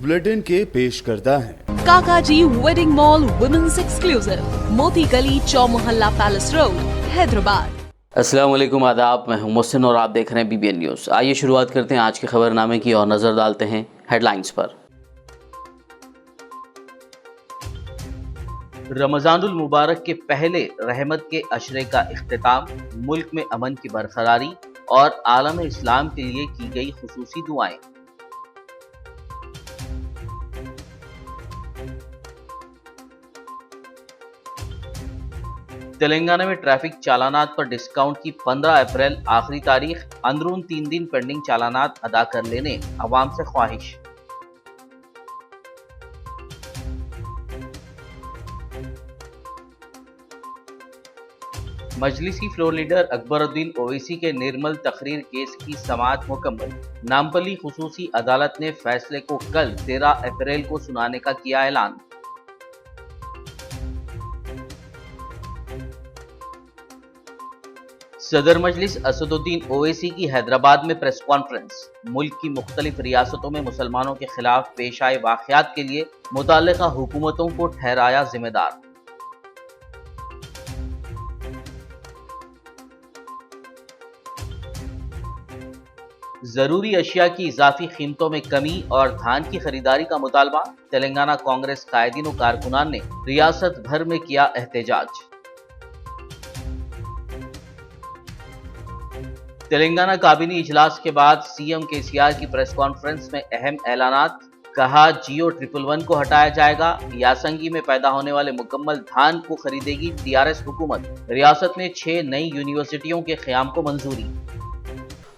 Bulletin के पेश करता है काकाजी वेडिंग मॉल वुमेन्स एक्सक्लूसिव, मोती गली, चौमोहल्ला पैलेस रोड, हैदराबाद। अस्सलाम वालेकुम, आदाब। मैं हूं मोहसिन और आप देख रहे हैं BBN न्यूज़। आइए शुरुआत करते हैं आज के खबरनामे की और नज़र डालते हैं हेडलाइंस पर। रमज़ानुल मुबारक के पहले रहमत के अशरे का इख्तिताम, मुल्क में अमन की बरकरारी और आलम इस्लाम के लिए की गई खुसूसी दुआएं। तेलंगाना में ट्रैफिक चालानात पर डिस्काउंट की 15 अप्रैल आखिरी तारीख, अंदरून 3 दिन पेंडिंग चालानात अदा कर लेने अवाम से ख्वाहिश। मजलिसी फ्लोर लीडर अकबरुद्दीन ओवैसी के निर्मल तकरीर केस की समाअत मुकम्मल, नामपली खुसूसी अदालत ने फैसले को कल 13 अप्रैल को सुनाने का किया ऐलान। सदर मजलिस असदुद्दीन ओवैसी की हैदराबाद में प्रेस कॉन्फ्रेंस, मुल्क की मुख्तलिफ रियासतों में मुसलमानों के खिलाफ पेश आए वाक़यात के लिए मुतल्लिका हुकूमतों को ठहराया जिम्मेदार। जरूरी अशिया की इजाफी कीमतों में कमी और धान की खरीदारी का मुतालबा, तेलंगाना कांग्रेस कायदीन और कारकुनान ने रियासत भर में किया एहतजाज। तेलंगाना काबीनी इजलास के बाद CM KCR की प्रेस कॉन्फ्रेंस में अहम ऐलानात, कहा जियो 111 को हटाया जाएगा, यासंगी में पैदा होने वाले मुकम्मल धान को खरीदेगी TRS हुकूमत, रियासत में 6 नई यूनिवर्सिटियों के क़याम को मंजूरी।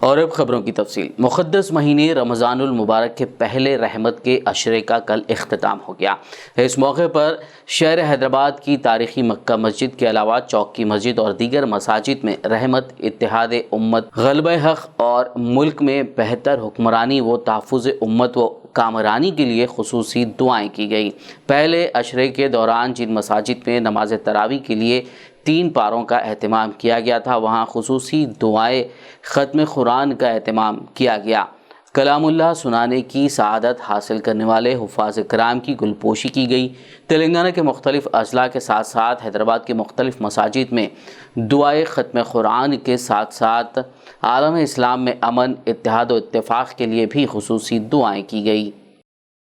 और अब खबरों की तफसील। मुक़द्दस महीने रमज़ानुल मुबारक के पहले रहमत के अशरे का कल इख्तिताम हो गया। इस मौके पर शहर हैदराबाद की तारीखी मक्का मस्जिद के अलावा चौक की मस्जिद और दीगर मसाजिद में रहमत, इत्तेहाद उम्मत, ग़ल्बे हक़ और मुल्क में बेहतर हुक्मरानी व तहफ़्फ़ुज़ उम्मत व कामरानी के लिए खुसूसी दुआएँ की गई। पहले अशरे के दौरान जिन मसाजिद में नमाज तरावी के लिए 3 पारों का एहतमाम किया गया था, वहाँ खुसूसी दुआएँ ख़त्म कुरान का एहतमाम किया गया। कलामुल्लाह सुनाने की सआदत हासिल करने वाले हुफ़ाज़ कराम की गुलपोशी की गई। तेलंगाना के मुख्तलिफ़ अज़ला के साथ साथ हैदराबाद के मुख्तलिफ़ मसाजिद में दुआए ख़त्म कुरान के साथ साथ आलम इस्लाम में अमन, इत्तेहाद व इत्तेफ़ाक़ के लिए भी खुसूसी दुआएँ की गई।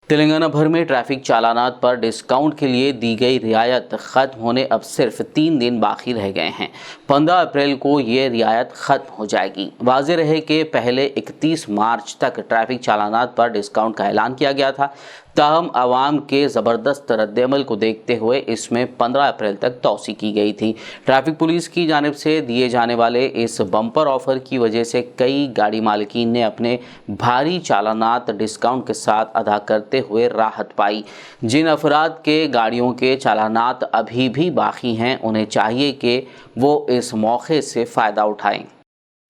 तेलंगाना भर में ट्रैफिक चालानात पर डिस्काउंट के लिए दी गई रियायत ख़त्म होने अब सिर्फ 3 दिन बाकी रह गए हैं। 15 अप्रैल को ये रियायत ख़त्म हो जाएगी। वाज़ेह रहे कि पहले 31 मार्च तक ट्रैफिक चालानात पर डिस्काउंट का ऐलान किया गया था, ताहम आवाम के ज़बरदस्त रद्दअमल को देखते हुए इसमें 15 अप्रैल तक तोसी की गई थी। ट्रैफिक पुलिस की जानिब से दिए जाने वाले इस बम्पर ऑफ़र की वजह से कई गाड़ी मालिकीन ने अपने भारी चालानात डिस्काउंट के साथ अदा करते हुए राहत पाई। जिन अफराद के गाड़ियों के चालानात अभी भी बाकी हैं, उन्हें चाहिए कि वो इस मौके से फ़ायदा उठाएं।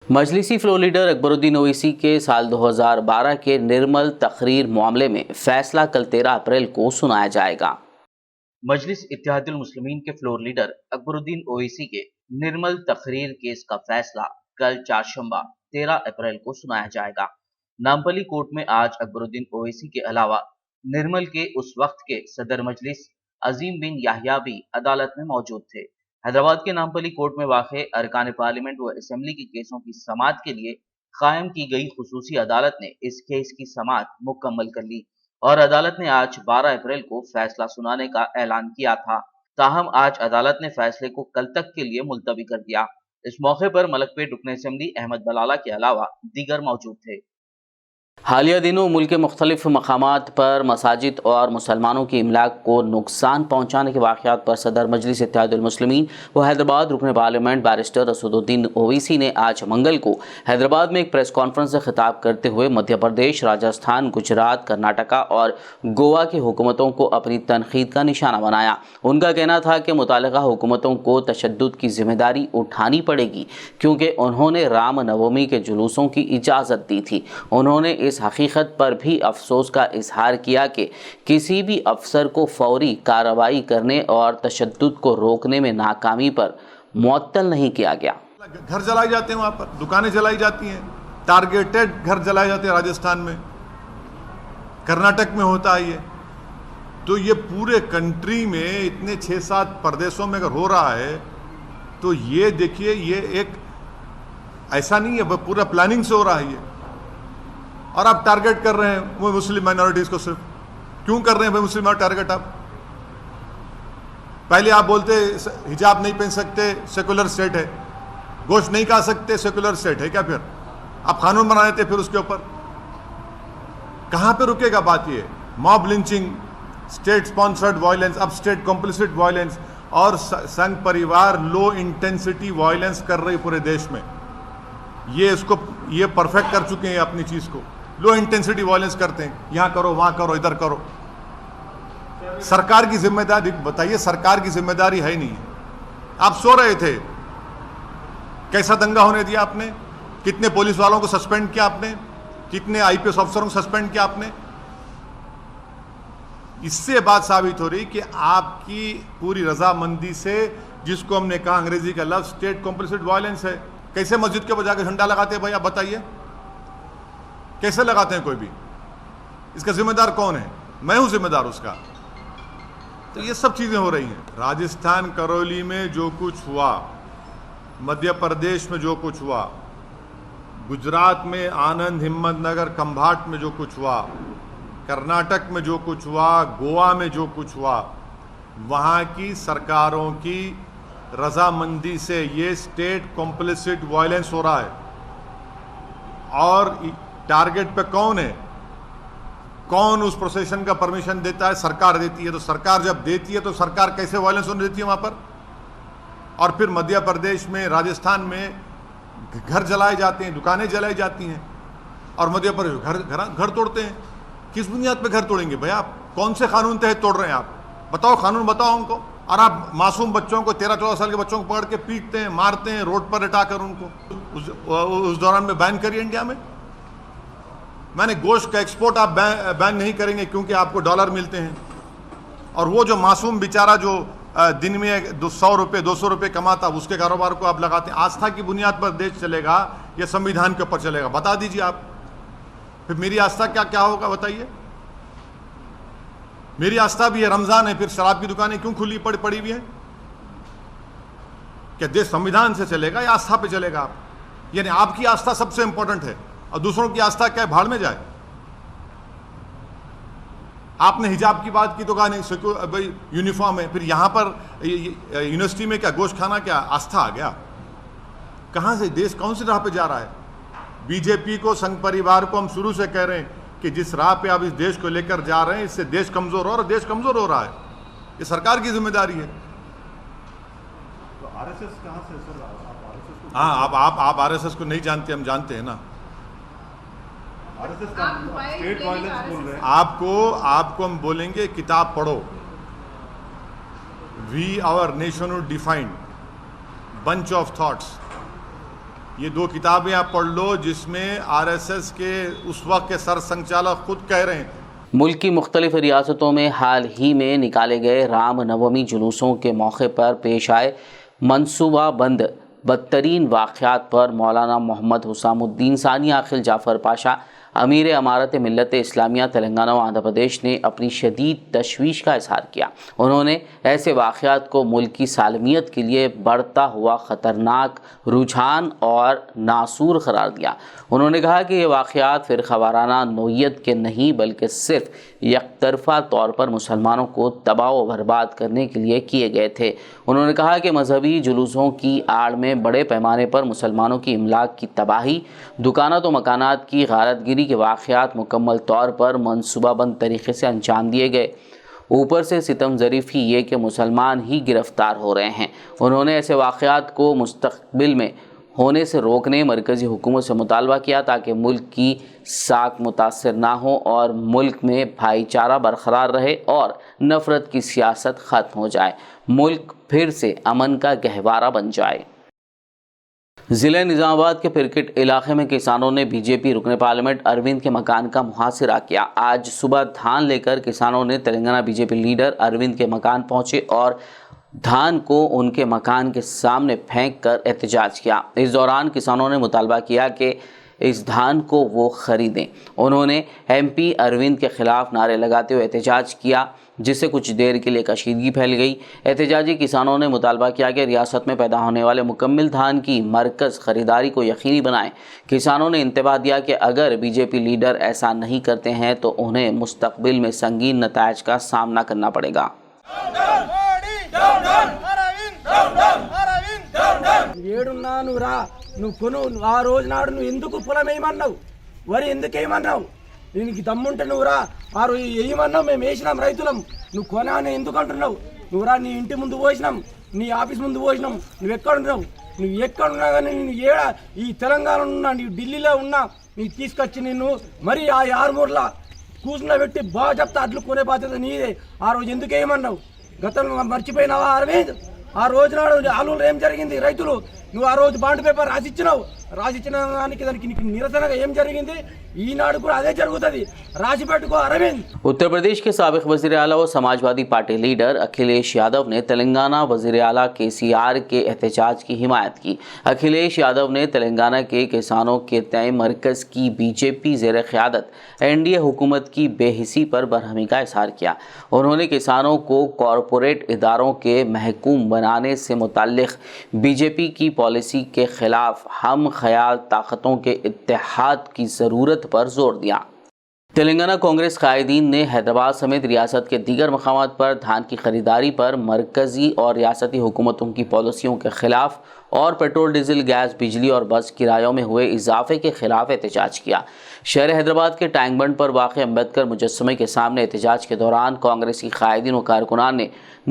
मजलिसी फ्लोर लीडर अकबरुद्दीन ओवैसी के साल 2012 के निर्मल तकरीर मामले में फैसला कल 13 अप्रैल को सुनाया जाएगा। मजलिस इत्तेहादुल मुस्लिमीन के फ्लोर लीडर अकबरुद्दीन ओवैसी के निर्मल तकरीर केस का फैसला कल चारशंबा 13 अप्रैल को सुनाया जाएगा। नामपली कोर्ट में आज अकबरुद्दीन ओवैसी के अलावा निर्मल के उस वक्त के सदर मजलिस अजीम बिन याहिया भी अदालत में मौजूद थे। हैदराबाद के नामपली कोर्ट में वाक़े अरकान पार्लियामेंट व असेंबली के केसों की समाअत के लिए कायम की गई खुसूसी अदालत ने इस केस की समाअत मुकम्मल कर ली और अदालत ने आज 12 अप्रैल को फैसला सुनाने का ऐलान किया था। ताहम आज अदालत ने फैसले को कल तक के लिए मुलतवी कर दिया। इस मौके पर मलकपेट रुकन असेंबली अहमद बलाला के अलावा दीगर मौजूद थे। हालिया दिनों मुल्क के मुख्तलिफ मकामात पर मसाजिद और मुसलमानों की इमलाक को नुकसान पहुँचाने के वाक़यात पर सदर मजलिस इत्तेहादुल मुस्लिमीन व हैदराबाद रुकन पार्लियामेंट बैरिस्टर असदुद्दीन ओवैसी ने आज मंगल को हैदराबाद में एक प्रेस कॉन्फ्रेंस से खिताब करते हुए मध्य प्रदेश, राजस्थान, गुजरात, कर्नाटका और गोवा की हुकूमतों को अपनी तनकीद का निशाना बनाया। उनका कहना था कि मुतालिका हुकूमतों को तशद्दुद की जिम्मेदारी उठानी पड़ेगी क्योंकि उन्होंने राम नवमी के जुलूसों की इजाज़त दी थी। उन्होंने इस हकीकत पर भी अफसोस का इजहार किया कि किसी भी अफसर को फौरी कार्रवाई करने और तशद्दुद को रोकने में नाकामी पर मुअत्तल नहीं किया गया। घर जलाए जाते हैं, वहाँ पर दुकानें जलाई जाती हैं, टारगेटेड घर जलाए जाते हैं राजस्थान में। कर्नाटक में होता है ये। तो ये पूरे कंट्री में इतने 6-7 प्रदेशों में अगर हो रहा है तो ये देखिए, ये एक ऐसा नहीं है, पूरा प्लानिंग से हो रहा है ये। और आप टारगेट कर रहे हैं वो मुस्लिम माइनॉरिटीज को। सिर्फ क्यों कर रहे हैं भाई मुस्लिम टारगेट? आप पहले आप बोलते हिजाब नहीं पहन सकते, सेकुलर स्टेट है, गोश्त नहीं खा सकते, सेकुलर स्टेट है क्या? फिर आप कानून बना लेते फिर उसके ऊपर। कहां पे रुकेगा बात? ये mob lynching, state sponsored violence, अब स्टेट कॉम्प्लिसिट वायलेंस, और संघ परिवार लो इंटेंसिटी वायलेंस कर रही पूरे देश में। ये परफेक्ट कर चुके हैं अपनी चीज को। लो इंटेंसिटी वायलेंस करते हैं, यहां करो, वहां करो, इधर करो। सरकार की जिम्मेदारी बताइए, सरकार की जिम्मेदारी है ही नहीं। आप सो रहे थे, कैसा दंगा होने दिया आपने? कितने पुलिस वालों को सस्पेंड किया आपने? कितने आईपीएस अफसरों को सस्पेंड किया आपने? इससे बात साबित हो रही कि आपकी पूरी रजामंदी से, जिसको हमने कहा अंग्रेजी का लफ्ज स्टेट कॉम्प्लिसिट वायलेंस है। कैसे मस्जिद के बजा के झंडा लगाते हैं भाई? आप बताइए, कैसे लगाते हैं? कोई भी इसका जिम्मेदार कौन है? मैं हूं जिम्मेदार उसका। तो ये सब चीजें हो रही हैं। राजस्थान करौली में जो कुछ हुआ, मध्य प्रदेश में जो कुछ हुआ, गुजरात में आनंद, हिम्मतनगर, खंभाट में जो कुछ हुआ, कर्नाटक में जो कुछ हुआ, गोवा में जो कुछ हुआ, वहाँ की सरकारों की रजामंदी से ये स्टेट कॉम्प्लिसिट वायलेंस हो रहा है। और टारगेट पे कौन है? कौन उस प्रोसेशन का परमिशन देता है? सरकार देती है। तो सरकार जब देती है तो सरकार कैसे वायलेंस होने देती है वहाँ पर? और फिर मध्य प्रदेश में, राजस्थान में घर जलाए जाते हैं, दुकानें जलाई जाती हैं, और मध्य प्रदेश घर तोड़ते हैं। किस बुनियाद पे घर तोड़ेंगे भाई? आप कौन से कानून तहत तोड़ रहे हैं? आप बताओ, कानून बताओ उनको। और आप मासूम बच्चों को, 13-14 साल के बच्चों को पकड़ के पीटते हैं, मारते हैं, रोड पर लटाकर उनको। उस दौरान में बैन करिए इंडिया में। मैंने गोश्त का एक्सपोर्ट आप बैन नहीं करेंगे क्योंकि आपको डॉलर मिलते हैं। और वो जो मासूम बेचारा जो दिन में 100 रुपये 200 रुपये कमाता, उसके कारोबार को आप लगाते हैं। आस्था की बुनियाद पर देश चलेगा या संविधान के ऊपर चलेगा? बता दीजिए आप। फिर मेरी आस्था क्या क्या होगा बताइए? मेरी आस्था भी है, रमजान है, फिर शराब की दुकानें क्यों खुली पड़ी हुई हैं? क्या देश संविधान से चलेगा या आस्था पे चलेगा? आप यानी आपकी आस्था सबसे इंपॉर्टेंट है और दूसरों की आस्था क्या भाड़ में जाए? आपने हिजाब की बात की तो कहा नहीं भाई यूनिफॉर्म है, फिर यहां पर यूनिवर्सिटी में क्या गोश्त खाना क्या आस्था आ गया? कहां से देश कौन सी राह पे जा रहा है? बीजेपी को, संघ परिवार को हम शुरू से कह रहे हैं कि जिस राह पे आप इस देश को लेकर जा रहे हैं, इससे देश कमजोर हो रहा है, और देश कमजोर हो रहा है। ये सरकार की जिम्मेदारी है। तो आरएसएस कहां से सर? आप आरएसएस को, हाँ, आप आरएसएस को नहीं जानते, हम जानते हैं ना। आरएसएस का स्टेट वायलेंस बोल रहे हैं। आपको हम बोलेंगे किताब पढ़ो, we our nationhood defined, bunch of thoughts. ये 2 किताबें आप पढ़ लो जिसमें आरएसएस के उस वक्त के सर संचालक खुद कह रहे हैं। मुल्क की मुख्तलिफ रियासतों में हाल ही में निकाले गए राम नवमी जुलूसों के मौके पर पेश आए मनसूबाबंद बदतरीन वाक़यात पर मौलाना मोहम्मद हुसामुद्दीन सानी आखिल जाफ़र पाशा, अमीर अमारत मिल्लत इस्लामिया तेलंगाना व आंध्र प्रदेश ने अपनी शदीद तशवीश का इज़हार किया। उन्होंने ऐसे वाक़यात को मुल्क की सालमियत के लिए बढ़ता हुआ ख़तरनाक रुझान और नासूर करार दिया। उन्होंने कहा कि ये वाक़यात फ़िरक़ावाराना नोयत के नहीं बल्कि सिर्फ यकतरफ़ा तौर पर मुसलमानों को तबाह व बर्बाद करने के लिए किए गए थे। उन्होंने कहा कि मजहबी जुलूसों की आड़ में बड़े पैमाने पर मुसलमानों की इमलाक की तबाही, दुकानात व मकानात की गारतगिरी के वाक़यात मुकम्मल तौर पर मनसूबाबंद तरीक़े से अंजाम दिए गए। ऊपर से सितम ज़रीफ़ी ये कि मुसलमान ही गिरफ़्तार हो रहे हैं। उन्होंने ऐसे वाक़यात को मुस्तक़बिल में होने से रोकने मरकज़ी हुकूमत से मुतालबा किया ताकि मुल्क की साख मुतासर ना हो और मुल्क में भाईचारा बरकरार रहे और नफ़रत की सियासत ख़त्म हो जाए, मुल्क फिर से अमन का गहवारा बन जाए। ज़िले निज़ामाबाद के पिरकिट इलाके में किसानों ने बीजेपी रुकन पार्लियामेंट अरविंद के मकान का मुहासिरा किया। आज सुबह धान लेकर किसानों ने तेलंगाना बीजेपी लीडर अरविंद के मकान पहुंचे और धान को उनके मकान के सामने फेंक कर एहतजाज किया। इस दौरान किसानों ने मुतालबा किया कि इस धान को वो खरीदें। उन्होंने MP अरविंद के खिलाफ नारे लगाते हुए एहतजाज किया, जिससे कुछ देर के लिए कशीदगी फैल गई। एहतजाजी किसानों ने मुतालबा किया कि रियासत में पैदा होने वाले मुकम्मल धान की मरकज़ खरीदारी को यकीनी बनाएं। किसानों ने इंतबाह दिया कि अगर BJP लीडर ऐसा नहीं करते हैं तो उन्हें मुस्तकबिल में संगीन नतायज का सामना करना पड़ेगा। ఏడున్నా నువ్వు రా, నువ్వు కొను. ఆ రోజు నాడు నువ్వు ఎందుకు పొలం వేయమన్నావు, వరి ఎందుకు వేయమన్నావు? దీనికి దమ్ముంటే నువ్వు రా, ఆ రోజు వేయమన్నావు, మేము వేసినాం రైతులం. నువ్వు కొనా అని ఎందుకు అంటున్నావు? నువ్వు రా, నీ ఇంటి ముందు పోసినాం, నీ ఆఫీస్ ముందు పోసినాం. నువ్వు ఎక్కడున్నావు? నువ్వు ఎక్కడున్నా కానీ నేను ఏడా ఈ తెలంగాణ ఉన్నా, నీ ఢిల్లీలో ఉన్నా, నీకు తీసుకొచ్చి నిన్ను మరి ఆ ఆరుమూర్లా కూర్చున్నబెట్టి బాగా చెప్తా, అడ్లు కొనే బాధ్యత నీదే. ఆ రోజు ఎందుకు వేయమన్నావు? గతంలో మర్చిపోయినావా అరవింద్? ఆ రోజు నాడు ఆలూరులో ఏం జరిగింది? రైతులు నువ్వు ఆ రోజు బాండ్ పేపర్ రాసిచ్చినావు, రాసిచ్చిన దానికి నీకు నిరసనగా ఏం జరిగింది? ఈనాడు కూడా అదే జరుగుతుంది, రాసి పెట్టుకో అరవింద్। उत्तर प्रदेश के साबिक वज़ीर आला और समाजवादी पार्टी लीडर अखिलेश यादव ने तेलंगाना वज़ीर आला KCR के एहतजाज की हिमायत की। अखिलेश यादव ने तेलंगाना के किसानों के तय मरकज़ की BJP ज़ेर क़यादत NDA हुकूमत की बेहिसी पर बरहमी का इज़हार किया। उन्होंने किसानों को कॉरपोरेट इदारों के महकूम बनाने से मुतल्लिक़ BJP की पॉलिसी के ख़िलाफ़ हम ख्याल ताकतों के इत्तेहाद की ज़रूरत पर जोर दिया। तेलंगाना कांग्रेस कायदीन ने हैदराबाद समेत रियासत के दीगर मकामात पर धान की खरीदारी पर मरकज़ी और रियासती हुकूमतों की पॉलिसियों के खिलाफ और पेट्रोल, डीजल, गैस, बिजली और बस किरायों में हुए इजाफे के खिलाफ एहतजाज किया। शहर हैदराबाद के टैंक बंड पर वाक़ अम्बेडकर मुजस्समे के सामने एहतजाज के दौरान कांग्रेसी कायदीन और कारकुनान ने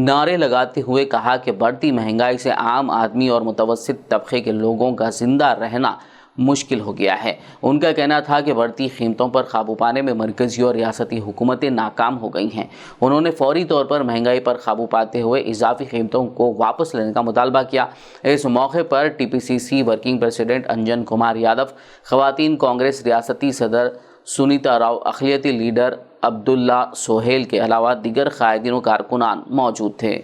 नारे लगाते हुए कहा कि बढ़ती महंगाई से आम आदमी और मुतवस्सित तबके के लोगों का जिंदा रहना मुश्किल हो गया है। उनका कहना था कि बढ़ती कीमतों पर काबू पाने में मरकज़ी और रियासती हुकूमतें नाकाम हो गई हैं। उन्होंने फौरी तौर पर महंगाई पर काबू पाते हुए इजाफी कीमतों को वापस लेने का मुतालबा किया। इस मौके पर TPCC वर्किंग प्रेसिडेंट अंजन कुमार यादव, ख़वातीन कांग्रेस रियासती सदर सुनीता राव, अक़लियती लीडर अब्दुल्ला सोहेल के अलावा दीगर कायदीन और कारकुनान मौजूद थे।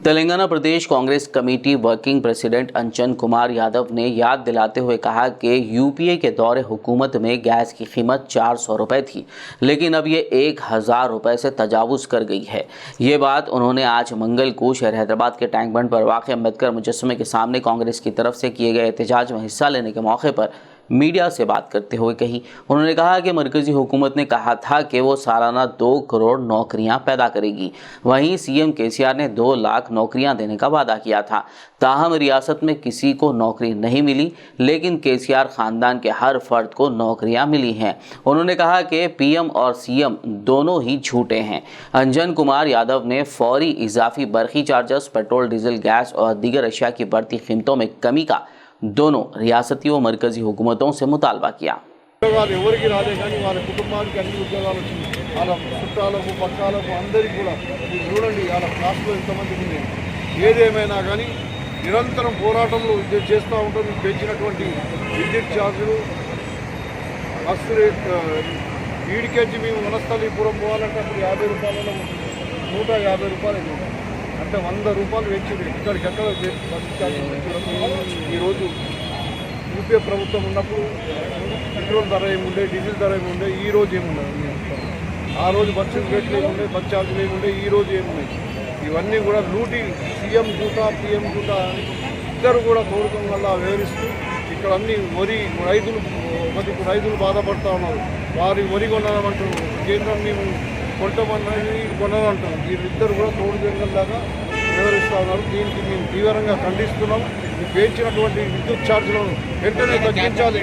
तेलंगाना प्रदेश कांग्रेस कमेटी वर्किंग प्रेसिडेंट अंजन कुमार यादव ने याद दिलाते हुए कहा कि UPA के दौरे हुकूमत में गैस की कीमत 400 रुपये थी, लेकिन अब ये 1000 रुपये से तजावुज़ कर गई है। ये बात उन्होंने आज मंगल को शहर हैदराबाद के टैंक बंड पर वाक़ अम्बेडकर मुजस्समे के सामने कांग्रेस की तरफ से किए गए एहतजाज में हिस्सा लेने के मौके पर मीडिया से बात करते हुए कही। उन्होंने कहा कि मरकज़ी हुकूमत ने कहा था कि वो सालाना 2 करोड़ नौकरियां पैदा करेगी, वहीं CM KCR ने 2 लाख नौकरियां देने का वादा किया था। ताहम रियासत में किसी को नौकरी नहीं मिली, लेकिन KCR ख़ानदान के हर फर्द को नौकरियां मिली हैं। उन्होंने कहा कि PM और CM दोनों ही झूठे हैं। अंजन कुमार यादव ने फौरी इजाफी बरक़ी चार्जर्स, पेट्रोल, डीजल, गैस और दीगर अशिया की बढ़ती कीमतों में कमी का दोनों रियासती और मरकज़ी हुकूमतों से मुतालबा किया। ఎవరికి రాలే కానీ వాళ్ళ కుటుంబానికి అన్ని ఉద్యోగాలు వచ్చినాయి, వాళ్ళ చుట్టాలకు పక్కాలకు అందరికీ కూడా మీరు చూడండి వాళ్ళ క్లాస్లో ఎంతమందికి ఉన్నాయి। ఏదేమైనా కానీ నిరంతరం పోరాటంలో చేస్తూ ఉంటాం। పెంచినటువంటి విద్యుత్ ఛార్జీలు, బస్సు రేట్, ఈడికెచ్చి మేము వనస్థలీపురం పోవాలంటే అప్పుడు 50 రూపాయలలో 150 రూపాయలు, అంటే 100 రూపాయలు పెంచింది। ఇక్కడికెక్కడ బస్సు ఛార్జీలు పెంచడం। ఈరోజు UPA ప్రభుత్వం ఉన్నప్పుడు పెట్రోల్ ధర ఏముండే, డీజిల్ ధర ఏముండే, ఈ రోజు ఏముండే, ఆ రోజు బస్సు రేట్లు ఏముండే, బస్ ఛార్జీలు ఏముండే, ఈ రోజు ఏమున్నాయి, ఇవన్నీ కూడా లూటి CM జూటా PM జూటా ఇద్దరు కూడా కోరికం వల్ల వివరిస్తూ ఇక్కడ అన్ని వరి రైతులు బాధపడుతూ ఉన్నారు। వారి వరి కొనాలంటారు, కేంద్రం మేము కొంటమన్నది కొనాలంటారు। వీళ్ళిద్దరు కూడా తోడు జంగల్లాగా వివరిస్తూ ఉన్నారు। దీనికి మేము తీవ్రంగా ఖండిస్తున్నాం। పెంచినటువంటి విద్యుత్ ఛార్జీలను వెంటనే తగ్గించాలి।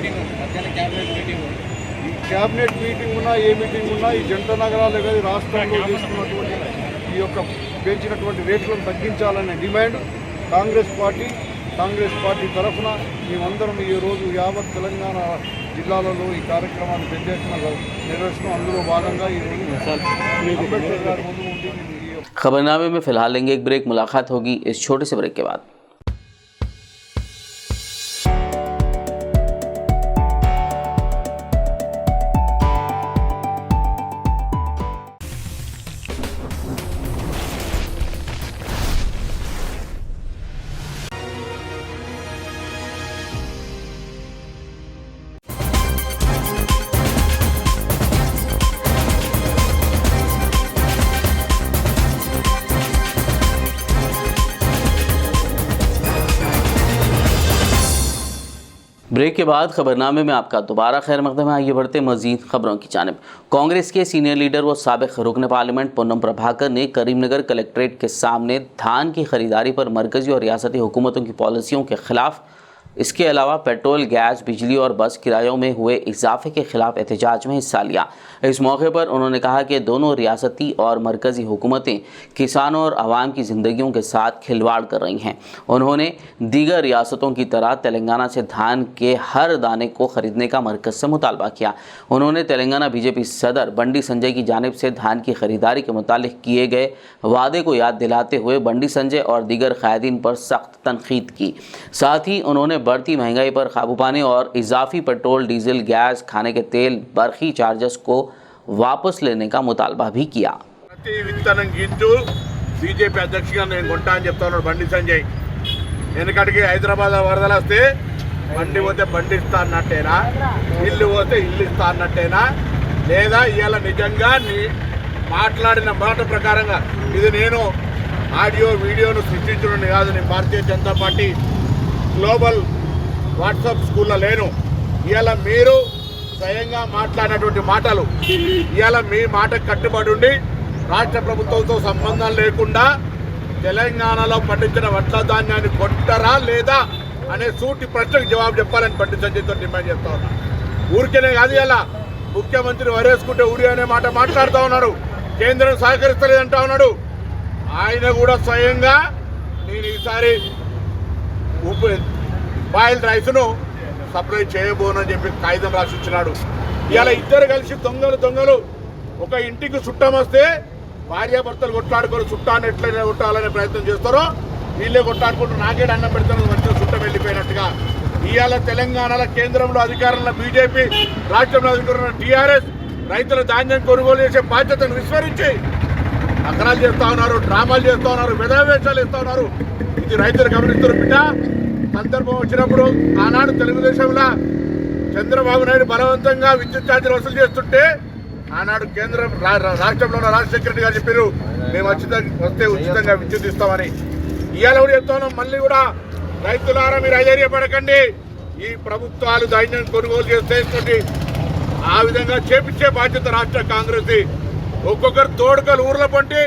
ఈ క్యాబినెట్ మీటింగ్ ఉన్నా, ఏ మీటింగ్ ఉన్నా, ఈ జంట నగరాలే కాదు రాష్ట్రంలో చేస్తున్నటువంటి ఈ యొక్క పెంచినటువంటి రేట్లను తగ్గించాలనే డిమాండ్ కాంగ్రెస్ పార్టీ తరఫున మేమందరం ఈరోజు యావత్ తెలంగాణ జిల్లాలలో ఈ కార్యక్రమాన్ని పెద్ద ఎత్తున నిర్వహిస్తున్నాం। అందులో భాగంగా ఈరోజు అంబేద్కర్ గారి ముందు ఉండి खबरनामे में फिलहाल लेंगे एक ब्रेक। मुलाकात होगी इस छोटे से ब्रेक के बाद। ब्रेक के बाद खबरनामे में आपका दोबारा खैर मकदम है। आइए बढ़ते मजीद खबरों की जानिब। कांग्रेस के सीनियर लीडर व साबिक रुकन पार्लियामेंट पूनम प्रभाकर ने करीमनगर कलेक्ट्रेट के सामने धान की खरीदारी पर मरकजी और रियासती हुकूमतों की पॉलिसियों के खिलाफ, इसके अलावा पेट्रोल, गैस, बिजली और बस किरायों में हुए इजाफे के खिलाफ एहतजाज में हिस्सा लिया। इस मौके पर उन्होंने कहा कि दोनों रियासती और मरकज़ी हुकूमतें किसानों और आवाम की ज़िंदगियों के साथ खिलवाड़ कर रही हैं। उन्होंने दीगर रियासतों की तरह तेलंगाना से धान के हर दाने को ख़रीदने का मरकज़ से मुतालबा किया। उन्होंने तेलंगाना बीजेपी सदर बंडी संजय की जानिब से धान की खरीदारी के मुतालिक किए गए वादे को याद दिलाते हुए बंडी संजय और दीगर कायदीन पर सख्त तनकीद की। साथ ही उन्होंने बढ़ती महंगाई पर काबू पाने और इजाफी पेट्रोल, डीजल, गैस, खाने के तेल, बरखी चार्जेस को वापस लेने का मुतालबा भी किया। ప్రతి విత్తనం గింజు బీజేపీ అధ్యక్షుడిగా నేను కొంటా అని చెప్తా ఉన్నాడు బండి సంజయ్. వెనకటికి హైదరాబాద్ వరదలు వస్తే బండి పోతే బండి ఇస్తా అన్నట్టేనా, ఇల్లు పోతే ఇల్లు ఇస్తా అన్నట్టేనా, లేదా ఇవాళ నిజంగా మాట్లాడిన మాట ప్రకారంగా ఇది నేను ఆడియో వీడియోను సృష్టించడం కాదు. నేను Bharatiya Janata party global WhatsApp స్కూల్లో లేను. ఇవాళ మీరు స్వయంగా మాట్లాడినటువంటి మాటలు, ఇవాళ మీ మాటకు కట్టుబడి ఉండి రాష్ట్ర ప్రభుత్వంతో సంబంధం లేకుండా తెలంగాణలో పండించిన వడ్ల ధాన్యాన్ని కొంటారా లేదా అనే సూటి ప్రశ్నకు జవాబు చెప్పాలని బండి సంజయ్తో డిమాండ్ చేస్తా ఉన్నా. ఊరికేనే కాదు, ఇలా ముఖ్యమంత్రి వరేసుకుంటే ఊరి అనే మాట మాట్లాడుతూ ఉన్నారు. కేంద్రం సహకరిస్తలేదంటా ఉన్నాడు. ఆయన కూడా స్వయంగా నేను ఈసారి బాయిల్డ్ రైస్ను సప్లై చేయబోనని చెప్పి కాగితం రాసి ఇచ్చినాడు. ఇవాళ ఇద్దరు కలిసి దొంగలు ఒక ఇంటికి చుట్టం వస్తే భార్యాభర్తలు కొట్లాడుకొని చుట్టాన్ని ఎట్లయినా కొట్టాలనే ప్రయత్నం చేస్తారో వీళ్ళే కొట్లాడుకుంటూ నాకేడు అన్నం పెడతాను మంచిగా చుట్టం వెళ్ళిపోయినట్టుగా. ఇవాళ తెలంగాణలో కేంద్రంలో అధికారంలో బీజేపీ, రాష్ట్రంలో అధికారంలో టీఆర్ఎస్ రైతుల ధాన్యం కొనుగోలు చేసే బాధ్యతను విస్మరించి అక్రాలు చేస్తూ ఉన్నారు, డ్రామాలు చేస్తూ ఉన్నారు, విధావేశాలు ఇస్తూ ఉన్నారు. ఇది రైతులు గమనిస్తున్న బిడ్డ. సందర్భం వచ్చినప్పుడు ఆనాడు తెలుగుదేశంలో చంద్రబాబు నాయుడు బలవంతంగా విద్యుత్ ఛార్జీలు వసూలు చేస్తుంటే ఆనాడు కేంద్ర రాష్ట్రంలో ఉన్న రాజశేఖర రెడ్డి గారు చెప్పారు మేము వస్తే ఉచితంగా విద్యుత్ ఇస్తామని. ఇవాళ కూడా చెప్తాను, మళ్ళీ కూడా రైతులారా మీరు అధైర్యపడకండి. ఈ ప్రభుత్వాలు ధాన్యం కొనుగోలు చేస్తే ఆ విధంగా చేపించే బాధ్యత రాష్ట్ర కాంగ్రెస్. ఒక్కొక్కరు తోడుకలు ఊర్ల పంటి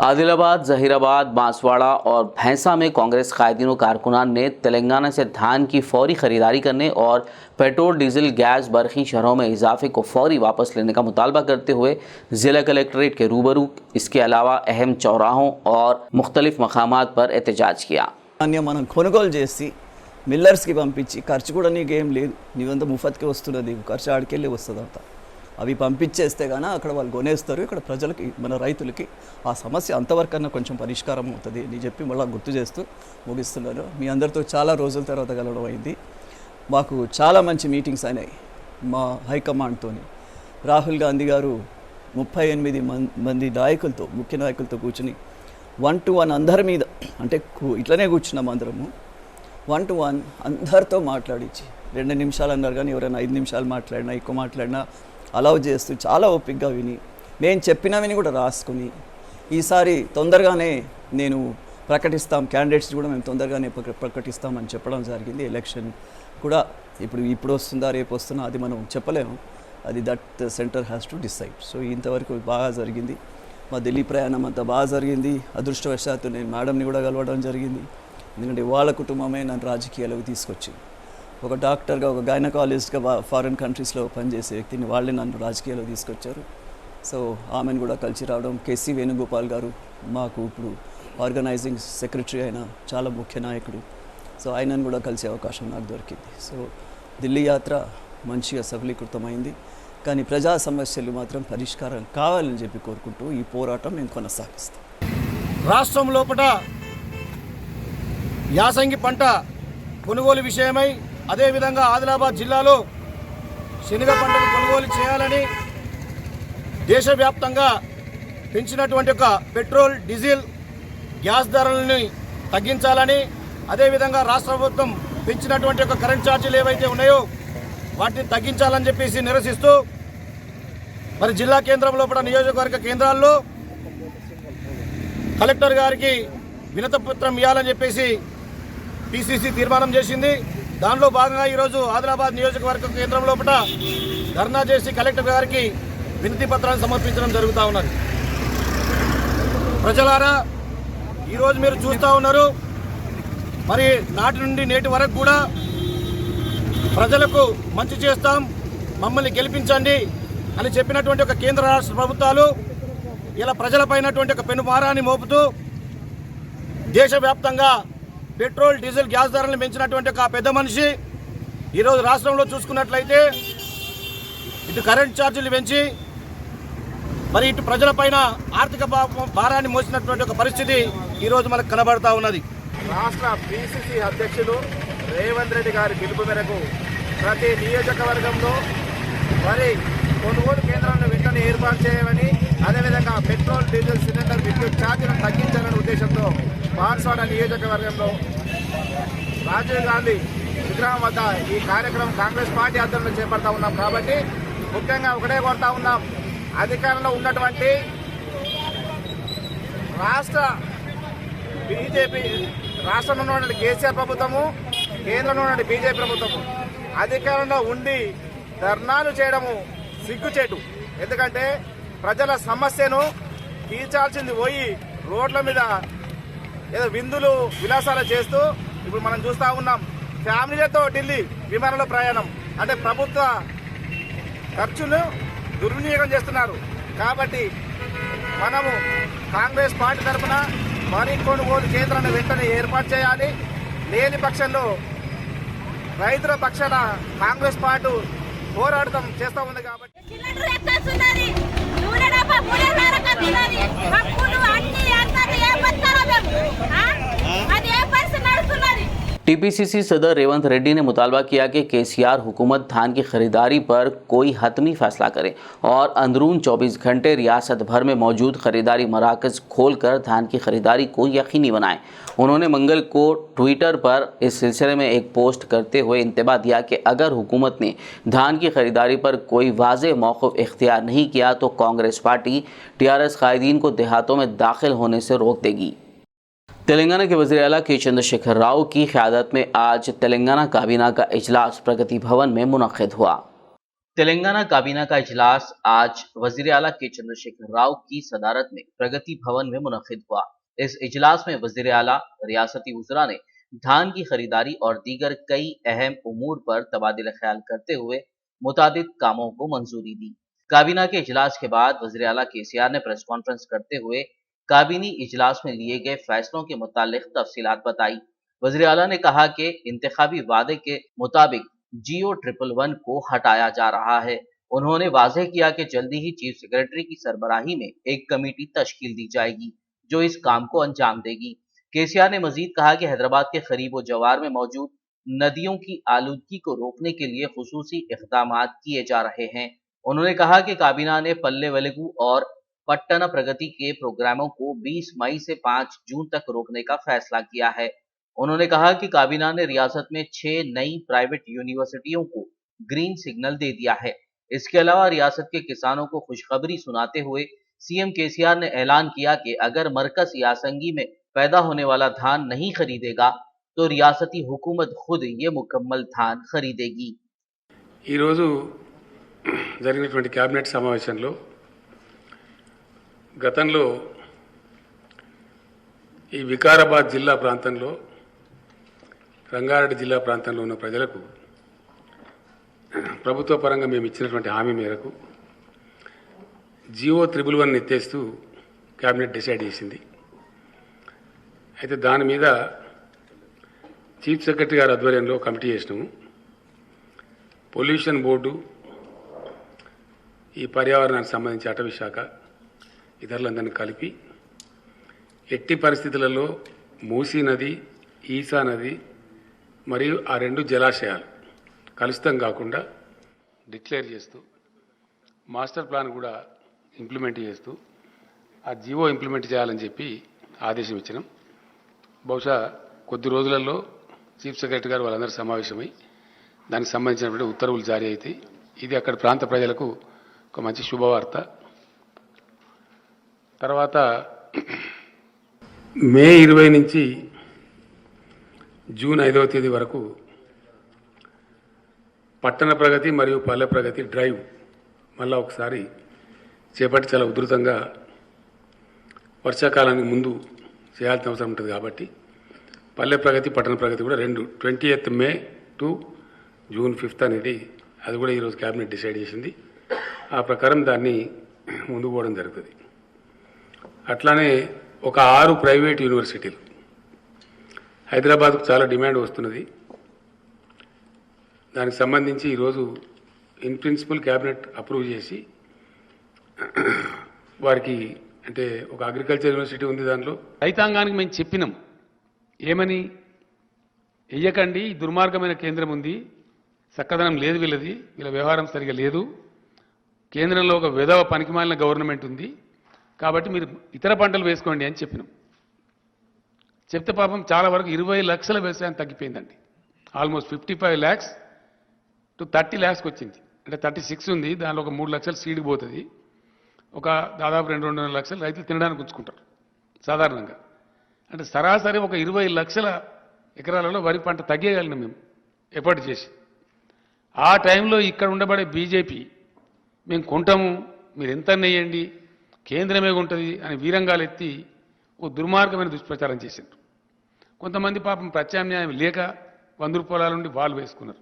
आदिलाबाद, जहीराबाद, बांसवाड़ा और भैंसा में कांग्रेस कायदीन कारकुनान ने तेलंगाना से धान की फौरी खरीदारी करने और पेट्रोल, डीजल, गैस, बरखी शहरों में इजाफे को फौरी वापस लेने का मुतालबा करते हुए ज़िला कलेक्ट्रेट के रूबरू, इसके अलावा अहम चौराहों और मुख्तलिफ मकामात पर एहतजाज किया। మనం కొనుగోలు చేసి మిల్లర్స్కి పంపించి ఖర్చు కూడా నీకేం లేదు, నీవంతా ముఫత్కే వస్తున్నది, ఖర్చు ఆడికెళ్ళి వస్తుందంట. అవి పంపించేస్తే కానీ అక్కడ వాళ్ళు కొనేస్తారు. ఇక్కడ ప్రజలకి, మన రైతులకి ఆ సమస్య అంతవరకన్నా కొంచెం పరిష్కారం అవుతుంది అని చెప్పి మళ్ళీ గుర్తు చేస్తూ ముగిస్తున్నాను. మీ అందరితో చాలా రోజుల తర్వాత కలవడం అయింది. మాకు చాలా మంచి మీటింగ్స్ అయినాయి మా హైకమాండ్తో. రాహుల్ గాంధీ గారు 38 మంది నాయకులతో, ముఖ్య నాయకులతో కూర్చుని 1-to-1 అందరి మీద, అంటే ఇట్లనే కూర్చున్నాం అందరము, 1-to-1 అందరితో మాట్లాడించి 2 నిమిషాలు అన్నారు కానీ ఎవరైనా 5 నిమిషాలు మాట్లాడినా, ఎక్కువ మాట్లాడినా అలౌ చేస్తూ చాలా ఓపికగా విని, మేము చెప్పినవిని కూడా రాసుకుని ఈసారి తొందరగానే నేను ప్రకటిస్తాం, క్యాండిడేట్స్ కూడా మేము తొందరగానే ప్రకటిస్తామని చెప్పడం జరిగింది. ఎలక్షన్ కూడా ఇప్పుడు వస్తుందా రేపు వస్తుందా అది మనం చెప్పలేము, అది that centre has to decide. So ఇంతవరకు బాగా జరిగింది. మా ఢిల్లీ ప్రయాణం అంతా బాగా జరిగింది. అదృష్టవశాత్తు నేను మేడంని కూడా కలవడం జరిగింది. ఎందుకంటే వాళ్ళ కుటుంబమే నన్ను రాజకీయాలకు తీసుకొచ్చింది. ఒక డాక్టర్గా, ఒక గైనకాలజిస్ట్గా ఫారిన్ కంట్రీస్లో పనిచేసే వ్యక్తిని వాళ్ళే నన్ను రాజకీయాల్లో తీసుకొచ్చారు. సో ఆమెను కూడా కలిసి రావడం. కేసీ వేణుగోపాల్ గారు మాకు ఇప్పుడు ఆర్గనైజింగ్ సెక్రటరీ అయిన చాలా ముఖ్య నాయకుడు. సో ఆయనను కూడా కలిసే అవకాశం నాకు దొరికింది. సో ఢిల్లీ యాత్ర మంచిగా సఫలీకృతమైంది. కానీ ప్రజా సమస్యలు మాత్రం పరిష్కారం కావాలని చెప్పి కోరుకుంటూ ఈ పోరాటం మేము కొనసాగిస్తాం. రాష్ట్రం లోపల యాసంగి పంట కొనుగోలు విషయమై, అదేవిధంగా ఆదిలాబాద్ జిల్లాలో శనగ పంటను కొనుగోలు చేయాలని, దేశవ్యాప్తంగా పెంచినటువంటి ఒక పెట్రోల్, డీజిల్, గ్యాస్ ధరలని తగ్గించాలని, అదేవిధంగా రాష్ట్ర ప్రభుత్వం పెంచినటువంటి ఒక కరెంట్ ఛార్జీలు ఏవైతే ఉన్నాయో వాటిని తగ్గించాలని చెప్పేసి నిరసిస్తూ మరి జిల్లా కేంద్రం లోపల నియోజకవర్గ కేంద్రాల్లో కలెక్టర్ గారికి వినతిపత్రం ఇవ్వాలని చెప్పేసి పిసిసి తీర్మానం చేసింది. దానిలో భాగంగా ఈరోజు ఆదిలాబాద్ నియోజకవర్గ కేంద్రం లోపల ధర్నా చేసి కలెక్టర్ గారికి వినతి పత్రాన్ని సమర్పించడం జరుగుతూ ఉన్నది. ప్రజలారా, ఈరోజు మీరు చూస్తూ ఉన్నారు, మరి నాటి నుండి నేటి వరకు కూడా ప్రజలకు మంచి చేస్తాం, మమ్మల్ని గెలిపించండి అని చెప్పినటువంటి ఒక కేంద్ర రాష్ట్ర ప్రభుత్వాలు ఇలా ప్రజలపైనటువంటి ఒక పెనుభారాన్ని మోపుతూ దేశవ్యాప్తంగా పెట్రోల్, డీజిల్, గ్యాస్ ధరలను పెంచినటువంటి ఒక పెద్ద మనిషి ఈరోజు రాష్ట్రంలో చూసుకున్నట్లయితే ఇటు కరెంట్ ఛార్జీలు పెంచి మరి ఇటు ప్రజలపైన ఆర్థిక భారాన్ని మోసినటువంటి ఒక పరిస్థితి ఈరోజు మనకు కనబడతా ఉన్నది. రాష్ట్ర పిసిసి అధ్యక్షులు రేవంత్ రెడ్డి గారి పిలుపు మేరకు ప్రతి నియోజకవర్గంలో మరి కొనుగోలు కేంద్రాలను వెంటనే ఏర్పాటు చేయమని, అదేవిధంగా పెట్రోల్, డీజిల్ సిలిండర్ విద్యుత్ ఛార్జీలను తగ్గించాలనే ఉద్దేశంతో బాన్స్వాడ నియోజకవర్గంలో రాజీవ్ గాంధీ విగ్రహం వద్ద ఈ కార్యక్రమం కాంగ్రెస్ పార్టీ ఆధ్వర్యంలో చేపడతా ఉన్నాం. కాబట్టి ముఖ్యంగా ఒకటే కోరుతా ఉన్నాం, అధికారంలో ఉన్నటువంటి రాష్ట్ర బీజేపీ, రాష్ట్రంలో ఉన్నటువంటి కేసీఆర్ ప్రభుత్వము, కేంద్రంలో ఉన్నటువంటి బీజేపీ ప్రభుత్వము అధికారంలో ఉండి ధర్నాలు చేయడము సిగ్గుచేటు. ఎందుకంటే ప్రజల సమస్యను తీర్చాల్సింది పోయి రోడ్ల మీద ఏదో విందులు విలాసాలు చేస్తూ ఇప్పుడు మనం చూస్తూ ఉన్నాం. ఫ్యామిలీలతో ఢిల్లీ విమానంలో ప్రయాణం అంటే ప్రభుత్వ ఖర్చును దుర్వినియోగం చేస్తున్నారు. కాబట్టి మనము కాంగ్రెస్ పార్టీ తరఫున వరి కొనుగోలు కేంద్రాన్ని వెంటనే ఏర్పాటు చేయాలి. లేని పక్షంలో రైతుల పక్షాన కాంగ్రెస్ పార్టీ పోరాటం చేస్తూ ఉంది. కాబట్టి टीपीसीसी सदर रेवंत रेड्डी ने मुतालबा किया कि केसीआर हुकूमत धान की खरीदारी पर कोई हतमी फैसला करे और अंदरून 24 घंटे रियासत भर में मौजूद खरीदारी मराकज़ खोलकर धान की खरीदारी को यकीनी बनाएं। उन्होंने मंगल को ट्विटर पर इस सिलसिले में एक पोस्ट करते हुए इंतबाह दिया कि अगर हुकूमत ने धान की खरीदारी पर कोई वाज़ेह मौक़िफ़ इख्तियार नहीं किया तो कांग्रेस पार्टी टीआरएस कायदीन को देहातों में दाखिल होने से रोक देगी। तेलंगाना के वज़ीर आला के चंद्रशेखर राव की क़यादत में आज तेलंगाना काबीना का इजलास प्रगति भवन में मुनक़्क़िद हुआ। तेलंगाना काबीना का इजलास आज वज़ीर आला के चंद्रशेखर राव की सदारत में प्रगति भवन में मुनक़्क़िद हुआ। इस इजलास में वज़ीर आला, रियासती वज़रा ने धान की खरीदारी और दीगर कई अहम उमूर पर तबादिला ख्याल करते हुए मुतादिद कामों को मंजूरी दी। काबीना के इजलास के बाद वज़ीर आला केसीआर ने प्रेस कॉन्फ्रेंस करते हुए काबीनी इजलास में लिए गए फैसलों के मुतालिक तफसीलात बताई। वज़ीर आला ने कहा कि इंतखाबी वादे के मुताबिक जियो 111 को हटाया जा रहा है। उन्होंने वाज़ेह किया कि जल्दी ही चीफ सेक्रेटरी की सरबराही में एक कमेटी तश्कील दी जाएगी जो इस काम को अंजाम देगी। केसीआर ने मजीद कहा कि हैदराबाद के खरीब व जवार में मौजूद नदियों की आलूदगी को रोकने के लिए खुसूसी इक़दामात किए जा रहे हैं। उन्होंने कहा कि काबीना ने पल्ले वेलगू और पट्टन प्रगति के प्रोग्रामों को 20 मई से 5 जून तक रोकने का फैसला किया है। उन्होंने कहा कि काबीना ने रियासत में 6 नई प्राइवेट यूनिवर्सिटियों को ग्रीन सिग्नल दे दिया है। इसके अलावा रियासत के किसानों को खुशखबरी सुनाते हुए सीएम केसीआर ने ऐलान किया कि अगर मरकज यासंगी में पैदा होने वाला धान नहीं खरीदेगा तो रियासती हुकूमत खुद ये मुकम्मल धान खरीदेगी। ఈ రోజు జరిగినటువంటి కేబినెట్ సమావేశంలో గతంలో ఈ వికారాబాద్ జిల్లా ప్రాంతంలో, రంగారెడ్డి జిల్లా ప్రాంతంలో ఉన్న ప్రజలకు ప్రభుత్వ పరంగా మేము ఇచ్చినటువంటి హామీ మేరకు జియో 111 ఎత్తేస్తూ కేబినెట్ డిసైడ్ చేసింది. అయితే దాని మీద చీఫ్ సెక్రటరీ గారి ఆధ్వర్యంలో కమిటీ చేసినాము. పొల్యూషన్ బోర్డు, ఈ పర్యావరణానికి సంబంధించి అటవీ శాఖ, ఇతరులందరినీ కలిపి ఎట్టి పరిస్థితులలో మూసీ నది, ఈసా నది మరియు ఆ 2 జలాశయాలు కలుషితం కాకుండా డిక్లేర్ చేస్తూ మాస్టర్ ప్లాన్ కూడా ఇంప్లిమెంట్ చేస్తూ ఆ జీవో ఇంప్లిమెంట్ చేయాలని చెప్పి ఆదేశం ఇచ్చినాం. బహుశా కొద్ది రోజులలో చీఫ్ సెక్రటరీ గారు వాళ్ళందరూ సమావేశమై దానికి సంబంధించినటువంటి ఉత్తర్వులు జారీ అవుతాయి. ఇది అక్కడ ప్రాంత ప్రజలకు ఒక మంచి శుభవార్త. తర్వాత మే 20 నుంచి జూన్ 5వ తేదీ వరకు పట్టణ ప్రగతి మరియు పల్లె ప్రగతి డ్రైవ్ మళ్ళీ ఒకసారి చేపట్టి చాలా ఉధృతంగా వర్షాకాలానికి ముందు చేయాల్సిన అవసరం ఉంటుంది కాబట్టి పల్లె ప్రగతి పట్టణ ప్రగతి కూడా 20th May to June 5th అనేది అది కూడా ఈరోజు క్యాబినెట్ డిసైడ్ చేసింది. ఆ ప్రకారం దాన్ని ముందుకు పోవడం జరుగుతుంది. అట్లానే ఒక 6 ప్రైవేట్ యూనివర్సిటీలు హైదరాబాద్కు చాలా డిమాండ్ వస్తున్నది. దానికి సంబంధించి ఈరోజు ఇన్ ప్రిన్సిపల్ క్యాబినెట్ అప్రూవ్ చేసి వారికి అంటే ఒక అగ్రికల్చర్ యూనివర్సిటీ ఉంది. దాంట్లో రైతాంగానికి మేము చెప్పినాం ఏమని, వెయ్యకండి, దుర్మార్గమైన కేంద్రం ఉంది, చక్కదనం లేదు, వీళ్ళ వ్యవహారం సరిగా లేదు, కేంద్రంలో ఒక విధవ పనికిమాలిన గవర్నమెంట్ ఉంది కాబట్టి మీరు ఇతర పంటలు వేసుకోండి అని చెప్పినాం. చెప్తే పాపం చాలా వరకు 20 లక్షల వ్యవసాయం తగ్గిపోయిందండి. ఆల్మోస్ట్ 55 lakhs to 30 lakhs వచ్చింది. అంటే 36 ఉంది, దానిలో ఒక 3 లక్షలు సీడ్కి పోతుంది, ఒక దాదాపు 2-2.5 లక్షలు రైతులు తినడానికి ఉంచుకుంటారు సాధారణంగా. అంటే సరాసరి ఒక 20 లక్షల ఎకరాలలో వరి పంట తగ్గేయగలిగినాం మేము ఎఫర్ట్ చేసి. ఆ టైంలో ఇక్కడ ఉండబడే బీజేపీ మేము కొంటాము, మీరు ఎంత నెయ్యండి, కేంద్రమే ఉంటుంది అని వీరంగాలు ఎత్తి ఓ దుర్మార్గమైన దుష్ప్రచారం చేశారు. కొంతమంది పాపం ప్రత్యామ్నాయం లేక 100 రూపాయల నుండి వాళ్ళు వేసుకున్నారు,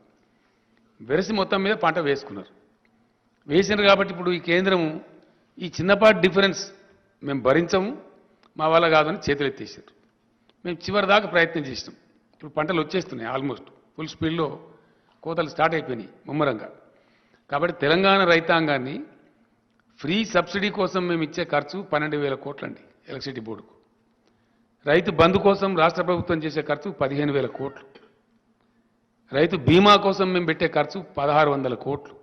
వెరసి మొత్తం మీద పంట వేసుకున్నారు. వేసినారు కాబట్టి ఇప్పుడు ఈ కేంద్రము ఈ చిన్నపాటి డిఫరెన్స్ మేము భరించము, మా వల్ల కాదని చేతులు ఎత్తేసారు. మేము చివరి దాకా ప్రయత్నం చేసినాం. ఇప్పుడు పంటలు వచ్చేస్తున్నాయి, ఆల్మోస్ట్ ఫుల్ స్పీడ్లో కోతలు స్టార్ట్ అయిపోయినాయి ముమ్మరంగా. కాబట్టి తెలంగాణ రైతాంగాన్ని ఫ్రీ సబ్సిడీ కోసం మేము ఇచ్చే ఖర్చు 12,000 కోట్లండి ఎలక్ట్రిసిటీ బోర్డుకు. రైతు బంధు కోసం రాష్ట్ర ప్రభుత్వం చేసే ఖర్చు 15,000 కోట్లు. రైతు బీమా కోసం మేము పెట్టే ఖర్చు 1,600 కోట్లు.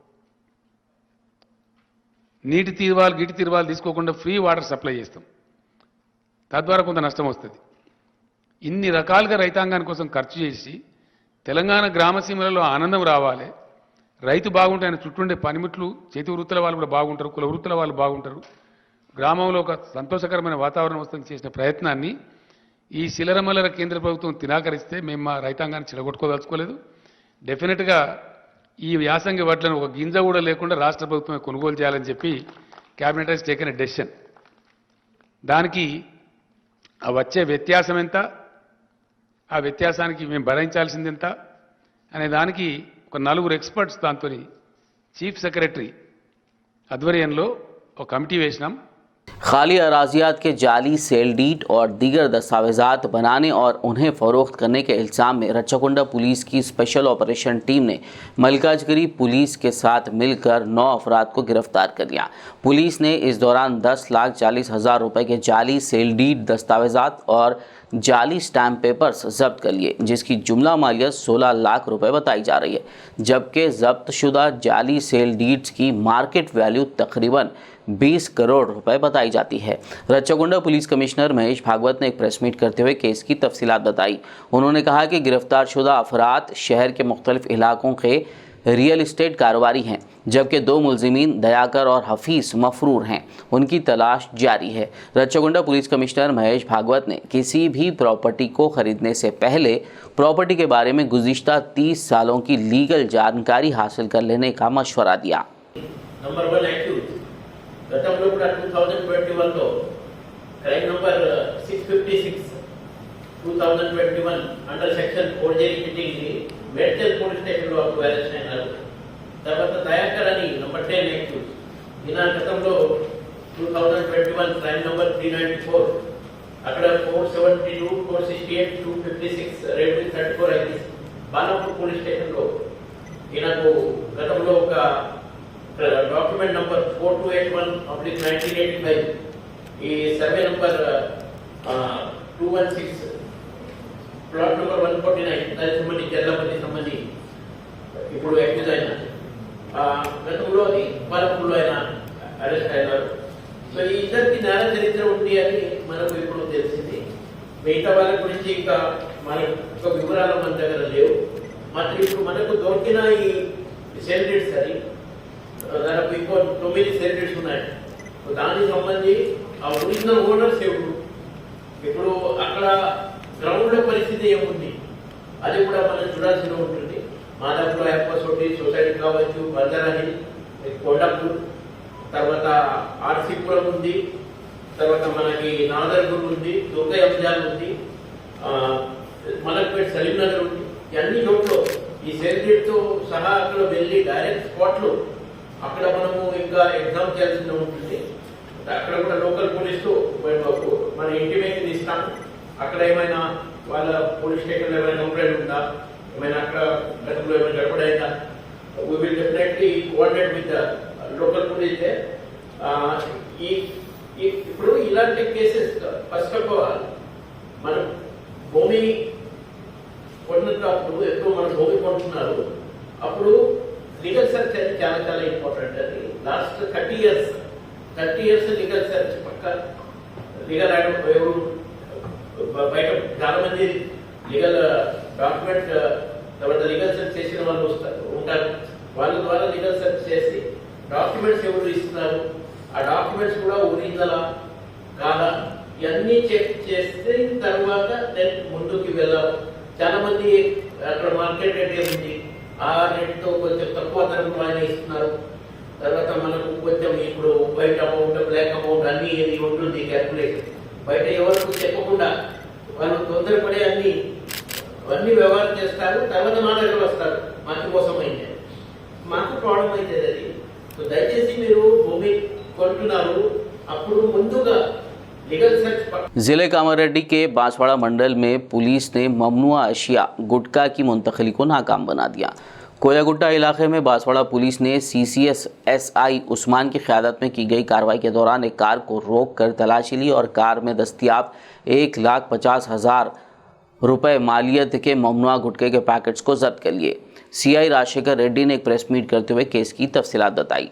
నీటి తీర్వాలు గిటి తీర్వాలు తీసుకోకుండా ఫ్రీ వాటర్ సప్లై చేస్తాం, తద్వారా కొంత నష్టం వస్తుంది. ఇన్ని రకాలుగా రైతాంగాని కోసం ఖర్చు చేసి తెలంగాణ గ్రామసీమలలో ఆనందం రావాలి, రైతు బాగుంటే ఆయన చుట్టూండే పనిముట్లు చేతి వృత్తుల వాళ్ళు కూడా బాగుంటారు, కుల వృత్తుల వాళ్ళు బాగుంటారు, గ్రామంలో ఒక సంతోషకరమైన వాతావరణం వస్తుంది చేసిన ప్రయత్నాన్ని ఈ శిలరమల్లర కేంద్ర ప్రభుత్వం తినాకరిస్తే మేము మా రైతాంగాన్ని చిలగొట్టుకోదలుచుకోలేదు. డెఫినెట్గా ఈ యాసంగి వడ్లను ఒక గింజ కూడా లేకుండా రాష్ట్ర ప్రభుత్వమే కొనుగోలు చేయాలని చెప్పి cabinet has taken a decision. దానికి ఆ వచ్చే వ్యత్యాసం ఎంత, ఆ వ్యత్యాసానికి మేము భరించాల్సింది ఎంత అనే దానికి ఒక 4 ఎక్స్పర్ట్స్ దాంతో చీఫ్ సెక్రటరీ ఆధ్వర్యంలో ఒక కమిటీ వేసినాం. खाली अराजियात के जाली सेल डीड और दीगर दस्तावेजात बनाने और उन्हें फरोख्त करने के इल्ज़ाम में रच्चाकुंडा पुलिस की स्पेशल ऑपरेशन टीम ने मलकाजगिरी पुलिस के साथ मिलकर 9 अफराद को गिरफ्तार कर लिया. पुलिस ने इस दौरान 10,40,000 रुपये के जाली सेल डीड दस्तावेजात और जाली स्टैम्प पेपर्स जब्त कर लिए, जिसकी जुमला मालियत 16 लाख रुपए बताई जा रही है. जबकि जब्त शुदा जाली सेल डीड्स की मार्केट वैल्यू तकरीबन 20 करोड़ रुपए बताई जाती है. रच्चाकुंडा पुलिस कमिश्नर महेश भागवत ने एक प्रेस मीट करते हुए केस की तफसीलात बताई. उन्होंने कहा कि गिरफ्तार शुदा अफराद शहर के मुख्तलिफ इलाकों के रियल इस्टेट कारोबारी हैं, जबकि 2 मुलजिमीन दयाकर और हफीज मफरूर हैं. उनकी तलाश जारी है. रच्चाकुंडा पुलिस कमिश्नर महेश भागवत ने किसी भी प्रॉपर्टी को खरीदने से पहले प्रॉपर्टी के बारे में गुज़िश्ता 30 सालों की लीगल जानकारी हासिल कर लेने का मशवरा दिया. नंबर 1 एक्यूज గతంలో కూడా 2021 లో crime number 656 2021 under section forgery kidding ని మేడ్చల్ పోలీస్ స్టేషన్ లో అరెస్ట్ అయినారు. తర్వాత దయాకర్ అని నంబర్ 10 యాక్యూజ్ ఈయన గతంలో 2021 క్రైమ్ నంబర్ 394 అక్కడ 472 468 256 రేట్ 34 అయింది. బాలాపూర్ పోలీస్ స్టేషన్ లో ఈయనకు గతంలో ఒక డాక్యుమెంట్ నంబర్ 4281/1985 ఈ సర్వే నంబర్ 216 ప్లాట్ నంబర్ 149 దానికి సంబంధించి ఎల్లపతి సంబంధించి ఇప్పుడు యాక్టివ్ అయిన గతంలో అది బాలపూర్లో ఆయన అరెస్ట్ అయినారు. సో ఈ ఇద్దరికి నేర చరిత్ర ఉంది అని మనకు ఇప్పుడు తెలిసింది. మిగతా వాళ్ళ గురించి ఇంకా మనకు వివరాలు మన దగ్గర లేవు. మాత్రం ఇప్పుడు మనకు దొరికిన ఈ సెల్ డీడ్స్ అది దాదాపు ఇంకో 9 సెల్ డీడ్స్ ఉన్నాయి. దానికి సంబంధించి ఆ ఒరిజినల్ ఓనర్స్ ఎవరు, ఇప్పుడు అక్కడ గ్రౌండ్ లో పరిస్థితి ఏముంది అది కూడా మనం చూడాల్సి ఉంటుంది. మాదాపూర్ ఎయిర్పోర్ట్ సొసైటీ కావచ్చు, బంజారాహిల్, కొండాపూర్, తర్వాత ఆర్సీపురం ఉంది, తర్వాత మనకి నాదర్గూర్ ఉంది, దుర్గా ఎంజాల్ ఉంది, మలక్పేట్ సలీం నగర్ ఉంది. అన్ని చోట్ల ఈ సెక్రటరీతో సహా అక్కడ వెళ్ళి డైరెక్ట్ స్పాట్లో అక్కడ మనము ఇంకా ఎగ్జామ్ చేయాల్సి ఉంటుంది. అక్కడ కూడా లోకల్ పోలీసుతో మన ఇంటిమేషన్ ఇస్తాము. అక్కడ ఏమైనా వాళ్ళ పోలీస్ స్టేషన్లో ఏమైనా కంప్లైంట్ ఉందా, ఏమైనా అక్కడ గతంలో ఏమైనా గడపడైందా, we will definitely coordinate with the local police there. ఇప్పుడు ఇలాంటి కేసెస్ ఫస్ట్ ఆఫ్ ఆల్ మనం భూమి కొన్నప్పుడు ఎక్కువ మనం భూమి కొంటున్నారు, అప్పుడు లీగల్ సెర్చ్ అనేది చాలా చాలా ఇంపార్టెంట్. అది లాస్ట్ 30 years లీగల్ సెర్చ్ పక్క లీగల్ ఎవరు బయట చాలా మంది లీగల్ డాక్యుమెంట్ తర్వాత లీగల్ సెర్చ్ చేసిన వాళ్ళు ఉంటారు. వాళ్ళ ద్వారా లీగల్ సెర్చ్ చేసి డాక్యుమెంట్స్ ఎవరు ఇస్తున్నారు, ఆ డాక్యుమెంట్స్ కూడా ఒరిజినలా కాదా, ఇవన్నీ చెక్ చేస్తే తర్వాత నేను ముందుకు వెళ్ళాలి. చాలా మంది అక్కడ మార్కెట్ రేట్ ఏముంది, ఆ రేట్తో కొంచెం తక్కువ ధరకు ఆయన ఇస్తున్నారు. తర్వాత మనకు కొంచెం ఇప్పుడు వైట్ అమౌంట్, బ్లాక్ అమౌంట్ అన్ని ఇది ఉంటుంది క్యాల్కులేషన్. బయట ఎవరికి చెప్పకుండా వాళ్ళు తొందరపడే అన్ని వ్యవహారం చేస్తారు. తర్వాత మా దగ్గర వస్తారు, మాకు కోసం అయితే మాకు ప్రాబ్లం అవుతుంది అది. సో దయచేసి మీరు భూమి కొంటున్నారు అప్పుడు ముందుగా लीगल सर्च। जिले कामारेड्डी के बांसवाड़ा मंडल में पुलिस ने ममनुआ अशिया गुटखा की मुंतकिली को नाकाम बना दिया। कोयागुट्टा इलाके में बांसवाड़ा पुलिस ने CCS SI उस्मान की क़यादत में की गई कार्रवाई के दौरान एक कार को रोक कर तलाशी ली और कार में दस्तियाब 1,50,000 रुपये मालियत के ममनुआ गुटखे के पैकेट्स को जब्त कर लिए। CI राजशेखर रेड्डी ने एक प्रेस मीट करते हुए केस की तफसीलात बताई।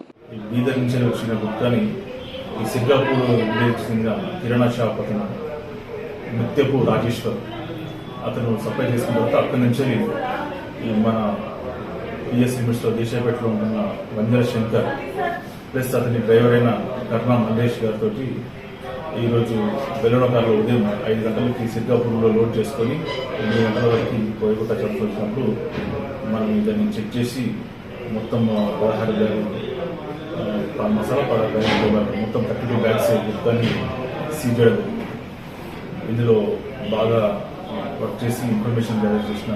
ఈ సిర్గాపూర్ విలేజ్ చెందిన కిరాణా షాప్ అతను ముత్యపు రాజేశ్వర్ అతను సప్లై చేసుకున్న తర్వాత అక్కడి నుంచి ఈ మన PS లిమిట్స్లో దేశాపేటలో ఉంటున్న వంజర శంకర్ ప్లస్ అతని డ్రైవర్ అయిన కర్ణా మల్లేష్ గారితో ఈరోజు బెలోనో కార్లో ఉదయం 5 గంటలకి సిర్గాపూర్లో లోడ్ చేసుకొని 8 గంటల వరకు కోయగుట్ట చర్చ వచ్చినప్పుడు మనం దాన్ని చెక్ చేసి మొత్తం 16 బ్యాగులు మసాలా పదార్థాలు మొత్తం 32 బ్యాగ్స్ గుర్తాన్ని సీజ్ చేయడం. ఇందులో బాగా వర్క్ చేసి ఇన్ఫర్మేషన్ గ్యాదర్ చేసిన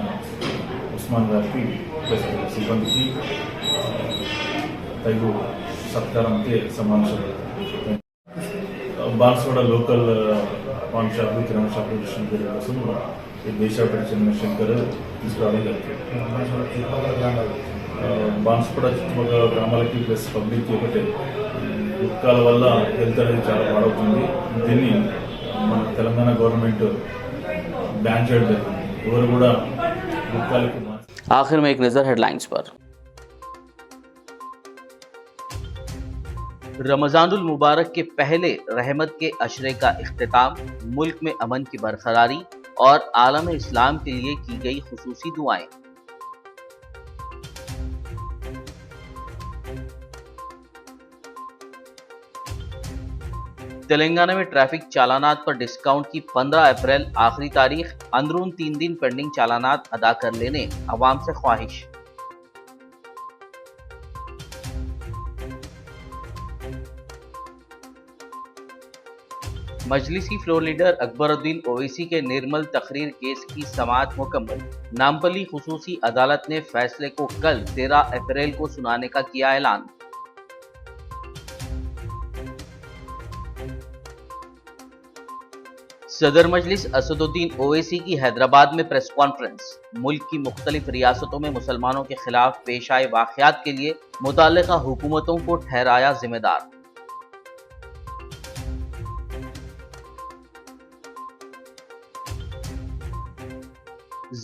ఉస్మాన్ గారికి ప్లస్ సిబ్బందికి తగు సత్కారంతో సమావేశం. బాన్స్వాడ లోకల్ పాన్ షాపులు, కిరాణా షాపులు డిస్ట్రిబ్యూటర్ కోసం దేశాపేట చెందిన శంకర్ తీసుకురావడం జరుగుతుంది. బాన్స్వాడ చుట్టుపక్కల గ్రామాలకి ప్లస్ పబ్లిక్కి ఒకటే గుట్కాల వల్ల హెల్త్ అనేది చాలా పాడవుతుంది. దీన్ని మన తెలంగాణ గవర్నమెంట్ బ్యాన్ చేయడం జరిగింది. ఎవరు కూడా గుట్కాలకి. आखिर में एक नजर हेडलाइंस पर। रमजानुल मुबारक के पहले रहमत के अशरे का इख्तिताम, मुल्क में अमन की बरकरारी और आलम इस्लाम के लिए की गई खुसूसी दुआएं। तेलंगाना में ट्रैफिक चालानात पर डिस्काउंट की 15 अप्रैल आखिरी तारीख, अंदरून 3 दिन पेंडिंग चालानात अदा कर लेने अवाम से ख्वाहिश। मजलिसी फ्लोर लीडर अकबरुद्दीन ओवैसी के निर्मल तकरीर केस की समाअत मुकम्मल। नामपल्ली खुसूसी अदालत ने फैसले को कल 13 अप्रैल को सुनाने का किया ऐलान। सदर मजलिस असदुद्दीन ओवैसी की हैदराबाद में प्रेस कॉन्फ्रेंस। मुल्क की मुख्तलिफ रियासतों में मुसलमानों के खिलाफ पेश आए वाक़यात के लिए मुतल्लिका हुकूमतों को ठहराया जिम्मेदार।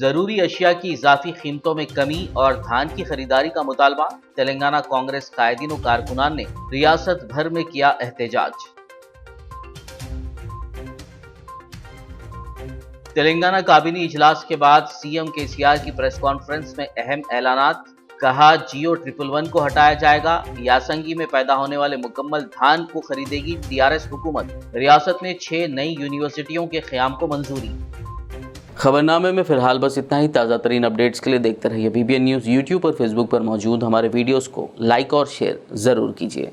जरूरी अशिया की इजाफी कीमतों में कमी और धान की खरीदारी का मुतालबा। तेलंगाना कांग्रेस कायदीन और कारकुनान ने रियासत भर में किया एहतजाज। तेलंगाना काबीनी इजलास के बाद CM KCR की प्रेस कॉन्फ्रेंस में अहम ऐलानात। कहा जियो 111 को हटाया जाएगा। यासंगी में पैदा होने वाले मुकम्मल धान को खरीदेगी TRS हुकूमत। रियासत में 6 नई यूनिवर्सिटियों के क़याम को मंजूरी। खबरनामे में फिलहाल बस इतना ही। ताज़ा तरीन अपडेट्स के लिए देखते रहिए BBN न्यूज़। यूट्यूब और फेसबुक पर मौजूद हमारे वीडियोस को लाइक और शेयर ज़रूर कीजिए।